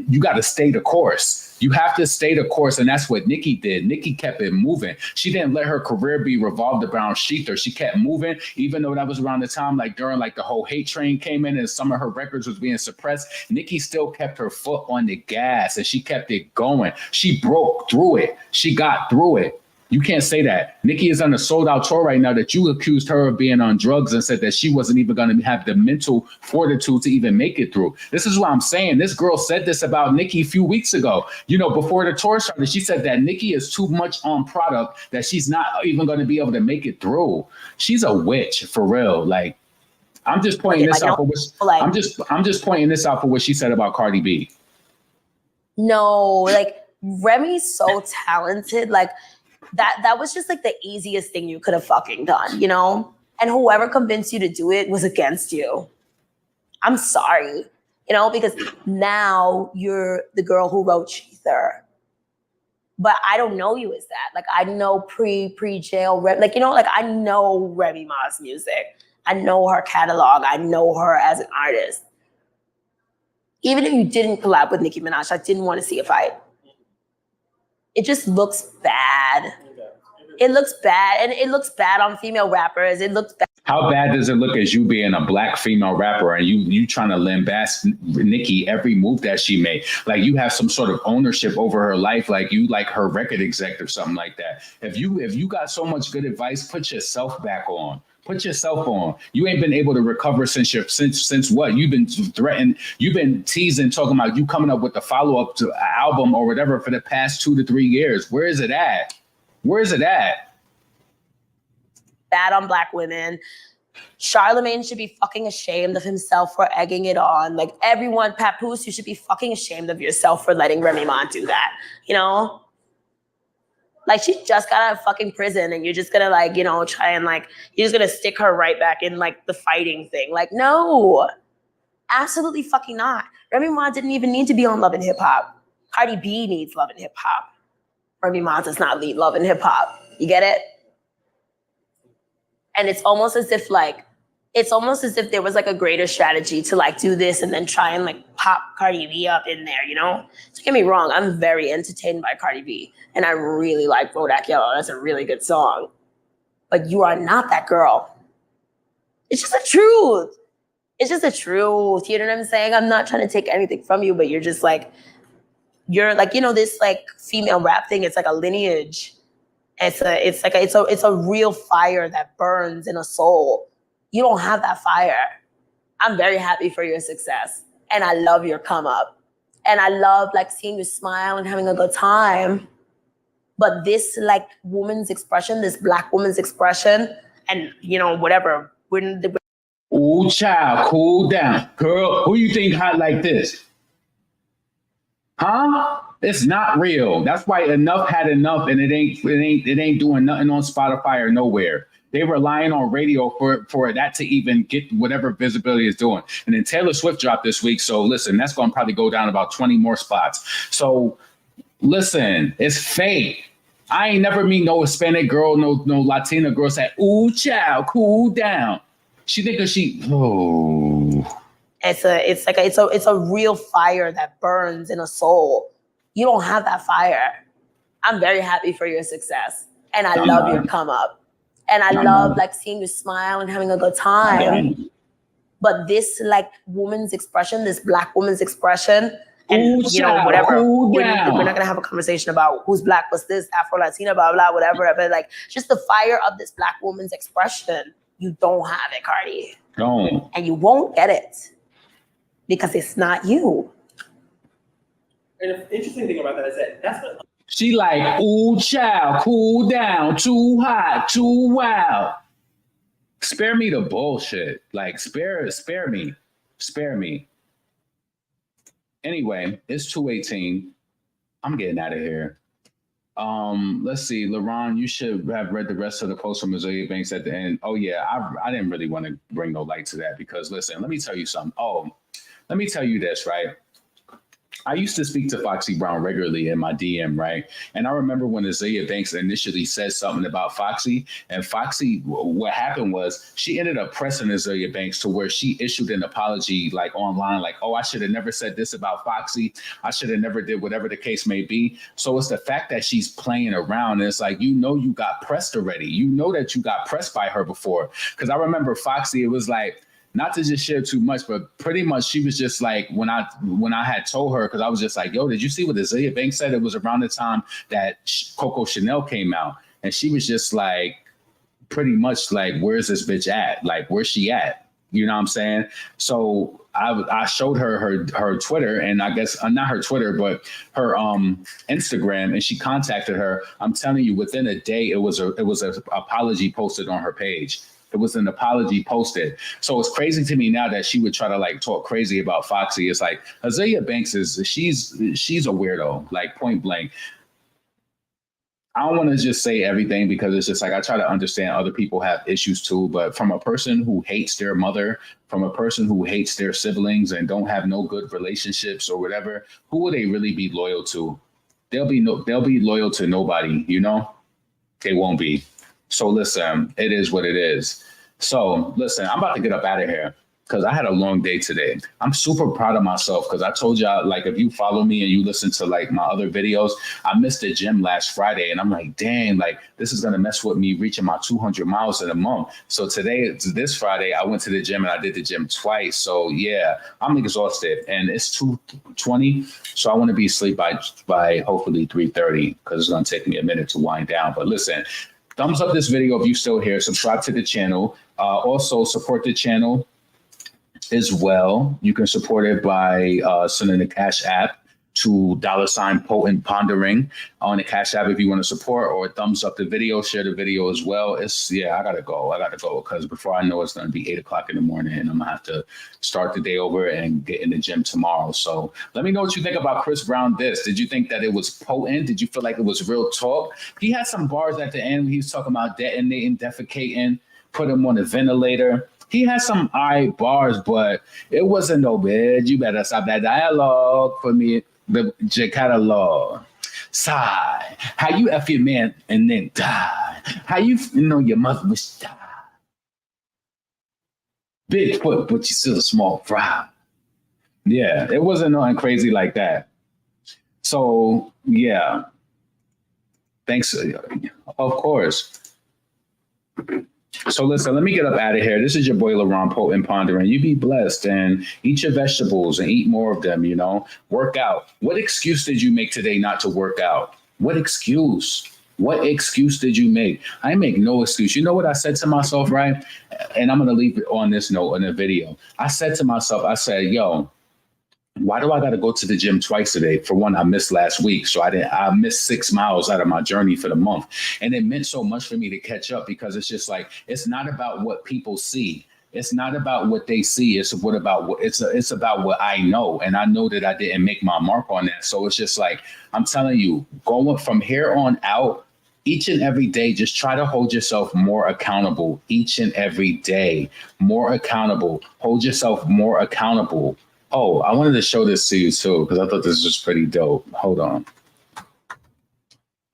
you got to stay the course. You have to stay the course, and that's what Nicki did. Nicki kept it moving. She didn't let her career be revolved around Shether. She kept moving, even though that was around the time, like during like the whole hate train came in and some of her records was being suppressed. Nicki still kept her foot on the gas, and she kept it going. She broke through it. She got through it. You can't say that. Nicki is on a sold-out tour right now that you accused her of being on drugs and said that she wasn't even going to have the mental fortitude to even make it through. This is what I'm saying. This girl said this about Nicki a few weeks ago. Before the tour started, she said that Nicki is too much on product, that she's not even going to be able to make it through. She's a witch, for real. Like, I'm just pointing this out for what I'm just pointing this out for what she said about Cardi B. No, like Remy's so talented. Like, that was just like the easiest thing you could have fucking done, And whoever convinced you to do it was against you. I'm sorry, because now you're the girl who wrote Shether. But I don't know you as that. Like, I know pre-jail, I know Remy Ma's music. I know her catalog. I know her as an artist. Even if you didn't collab with Nicki Minaj, I didn't want to see a fight. It just looks bad. It looks bad. And it looks bad on female rappers. It looks bad. How bad does it look as you being a black female rapper and you trying to lambast Nicki every move that she made? Like, you have some sort of ownership over her life, like you like her record exec or something like that. If you got so much good advice, put yourself back on. Put yourself on. You ain't been able to recover since what? You've been threatened. You've been teasing, talking about you coming up with the follow-up to album or whatever for the past 2 to 3 years. Where is it at? Bad on black women. Charlemagne should be fucking ashamed of himself for egging it on. Like, everyone, Papoose, you should be fucking ashamed of yourself for letting Remy Ma do that. Like, she just got out of fucking prison and you're just gonna try and you're just gonna stick her right back in the fighting thing. Like, no, absolutely fucking not. Remy Ma didn't even need to be on Love and Hip Hop. Cardi B needs Love and Hip Hop. Remy Ma does not need Love and Hip Hop. You get it? And it's almost as if there was a greater strategy to do this and then try and pop Cardi B up in there, Don't get me wrong, I'm very entertained by Cardi B. And I really like Bodak Yellow. That's a really good song. But you are not that girl. It's just the truth. It's just the truth. You know what I'm saying? I'm not trying to take anything from you, but you're just this female rap thing, it's like a lineage. It's a real fire that burns in a soul. You don't have that fire. I'm very happy for your success. And I love your come up. And I love seeing you smile and having a good time. But this woman's expression, this black woman's expression, and whatever. Ooh, child, cool down. Girl, who you think hot like this? Huh? It's not real. That's why Enough had enough, and it ain't doing nothing on Spotify or nowhere. They relying on radio for that to even get whatever visibility is doing. And then Taylor Swift dropped this week. So listen, that's going to probably go down about 20 more spots. So listen, it's fake. I ain't never meet no Hispanic girl, no Latina girl say, ooh, child, cool down. She think that it's a real fire that burns in a soul. You don't have that fire. I'm very happy for your success. And I love your come up. And I love like seeing you smile and having a good time. But this like woman's expression, this black woman's expression, and you know, whatever. We're not gonna have a conversation about who's black, what's this, Afro Latina, blah blah, whatever. But like just the fire of this black woman's expression, you don't have it, Cardi. No. And you won't get it because it's not you. And the interesting thing about that is that that's what she like, ooh, child, cool down, too hot, too wild. Spare me the bullshit. Like, spare me. Anyway, it's 2:18. I'm getting out of here. Let's see, LaRon, you should have read the rest of the post from Azealia Banks at the end. Oh yeah, I didn't really want to bring no light to that because listen, let me tell you something. Let me tell you this, right? I used to speak to Foxy Brown regularly in my DM, right? And I remember when Azealia Banks initially said something about Foxy, and Foxy, what happened was she ended up pressing Azealia Banks to where she issued an apology like online, like, oh, I should have never said this about Foxy. I should have never did whatever the case may be. So it's the fact that she's playing around. And it's like, you know, you got pressed already. You know that you got pressed by her before. Because I remember Foxy, it was like, not to just share too much, but pretty much she was just like, when I had told her, because I was just like, yo, did you see what Azealia Banks said? It was around the time that Coco Chanel came out. And she was just like, pretty much like, where's this bitch at? Like, where's she at? You know what I'm saying? So I showed her Twitter, and I guess not her Twitter, but her Instagram, and she contacted her. I'm telling you, within a day, it was an apology posted on her page. It was an apology posted. So it's crazy to me now that she would try to like talk crazy about Foxy. It's like Azealia Banks she's a weirdo, like point blank. I don't want to just say everything because it's just like I try to understand other people have issues too. But from a person who hates their mother, from a person who hates their siblings and don't have no good relationships or whatever, who will they really be loyal to? They'll be loyal to nobody, you know? They won't be. So listen, it is what it is. So listen, I'm about to get up out of here because I had a long day today. I'm super proud of myself because I told y'all, like, if you follow me and you listen to like my other videos, I missed the gym last Friday and I'm like, dang, like this is going to mess with me reaching my 200 miles in a month. So this Friday, I went to the gym and I did the gym twice. So yeah, I'm exhausted and it's 2:20. So I want to be asleep by hopefully 3:30 because it's going to take me a minute to wind down. But listen, thumbs up this video if you're still here. Subscribe to the channel. Also support the channel as well. You can support it by sending the Cash App to $Potent Pondering on the Cash App if you want to support, or thumbs up the video, share the video as well. I gotta go because before I know it's gonna be 8 o'clock in the morning and I'm gonna have to start the day over and get in the gym tomorrow. So let me know what you think about Chris Brown diss. Did you think that it was potent? Did you feel like it was real talk? He had some bars at the end when he was talking about detonating, defecating, put him on a ventilator. He had some bars, but it wasn't no bitch. You better stop that dialogue for me. The catalog. Sigh. How you F your man and then die? How you know your mother was die? Bigfoot, but you still a small fry. Yeah, it wasn't nothing crazy like that. So yeah. Thanks. Of course. So listen, let me get up out of here. This is your boy LaRon Potent Pondering. You be blessed and eat your vegetables and eat more of them, you know. Work out. What excuse did you make today not to work out? What excuse? What excuse did you make? I make no excuse. You know what I said to myself, right? And I'm going to leave it on this note in the video. I said to myself, I said, yo, why do I got to go to the gym twice a day? For one, I missed last week. So I missed 6 miles out of my journey for the month. And it meant so much for me to catch up because it's just like, it's not about what people see. It's not about what they see. It's about what I know. And I know that I didn't make my mark on that. So it's just like, I'm telling you, going from here on out, each and every day, just try to hold yourself more accountable. Each and every day, more accountable. Hold yourself more accountable. Oh, I wanted to show this to you too, because I thought this was pretty dope. Hold on.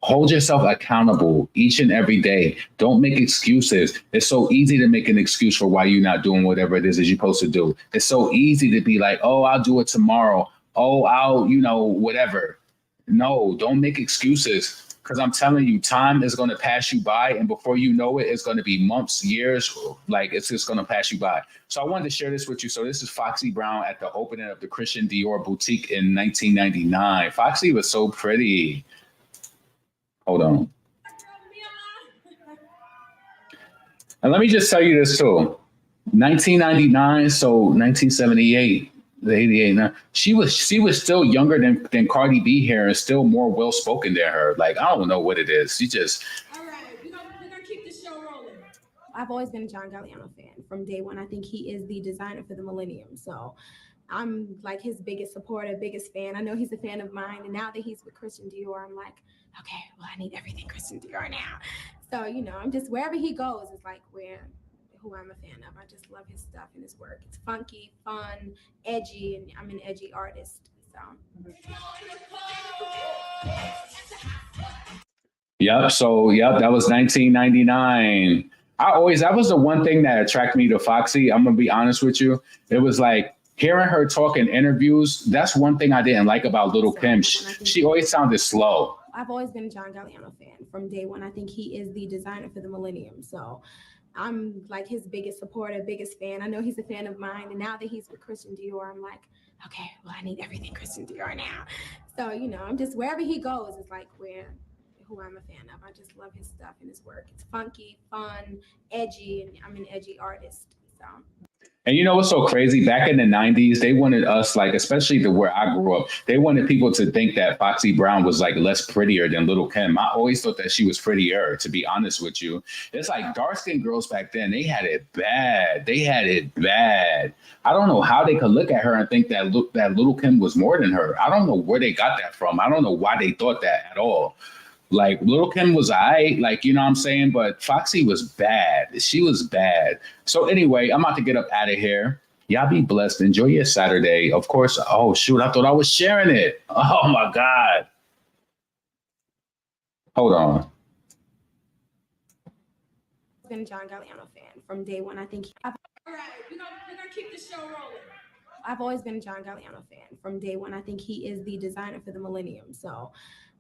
Hold yourself accountable each and every day. Don't make excuses. It's so easy to make an excuse for why you're not doing whatever it is that you're supposed to do. It's so easy to be like, oh, I'll do it tomorrow. Oh, I'll, whatever. No, don't make excuses. Because I'm telling you, time is going to pass you by. And before you know it, it's going to be months, years. Like, it's just going to pass you by. So I wanted to share this with you. So this is Foxy Brown at the opening of the Christian Dior boutique in 1999. Foxy was so pretty. Hold on. And let me just tell you this too. 1999, so 1978. The 88. Now, she was still younger than Cardi B here and still more well spoken than her. Like, I don't know what it is. She just. All right, we're gonna keep the show rolling. I've always been a John Galliano fan from day one. I think he is the designer for the millennium. So I'm like his biggest supporter, biggest fan. I know he's a fan of mine. And now that he's with Christian Dior, I'm like, okay, well, I need everything Christian Dior now. So, you know, I'm just wherever he goes is like who I'm a fan of. I just love his stuff and his work. It's funky, fun, edgy, and I'm an edgy artist. So. Yep. So, that was 1999. That was the one thing that attracted me to Foxy. I'm going to be honest with you. It was like hearing her talk in interviews. That's one thing I didn't like about Lil' Kim. She always sounded slow. I've always been a John Galliano fan from day one. I think he is the designer for the millennium. So I'm like his biggest supporter, biggest fan. I know he's a fan of mine. And now that he's with Christian Dior, I'm like, okay, well, I need everything Christian Dior now. So, you know, I'm just wherever he goes is like who I'm a fan of. I just love his stuff and his work. It's funky, fun, edgy, and I'm an edgy artist. So. And you know what's so crazy? Back in the 90s, they wanted us, like, especially where I grew up, they wanted people to think that Foxy Brown was like less prettier than Lil' Kim. I always thought that she was prettier, to be honest with you. It's like dark-skinned girls back then, they had it bad. They had it bad. I don't know how they could look at her and think that Lil' Kim was more than her. I don't know where they got that from. I don't know why they thought that at all. Like, Lil' Kim was like, you know what I'm saying? But Foxy was bad. She was bad. So anyway, I'm about to get up out of here. Y'all be blessed. Enjoy your Saturday. Of course. Oh, shoot. I thought I was sharing it. Oh, my God. Hold on. I've been a John Galliano fan from day one. I think. All right, we're gonna keep the show rolling. I've always been a John Galliano fan from day one. I think he is the designer for the millennium. So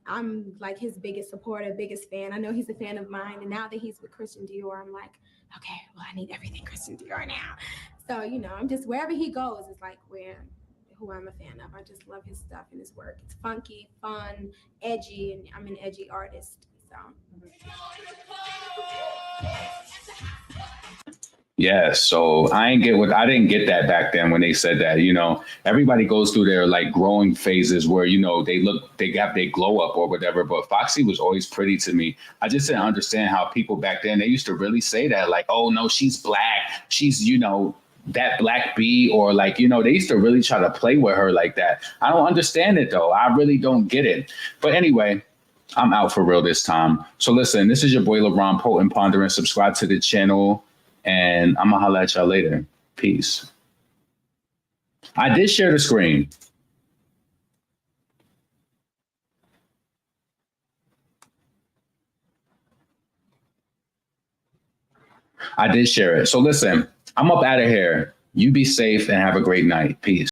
I'm like his biggest supporter, biggest fan. I know he's a fan of mine. And now that he's with Christian Dior, I'm like, okay, well, I need everything Christian Dior now. So, you know, I'm just wherever he goes is like who I'm a fan of. I just love his stuff and his work. It's funky, fun, edgy, and I'm an edgy artist. So. Yeah, so I didn't get that back then when they said that. You know, everybody goes through their like growing phases where, you know, they glow up or whatever. But Foxy was always pretty to me. I just didn't understand how people back then, they used to really say that, like, oh no, she's black, she's, you know, that black bee, or like, you know, they used to really try to play with her like that. I don't understand it though. I really don't get it. But anyway, I'm out for real this time. So listen, this is your boy LeBron Potent Pondering. Subscribe to the channel. And I'm going to holler at y'all later. Peace. I did share the screen. I did share it. So listen, I'm up out of here. You be safe and have a great night. Peace.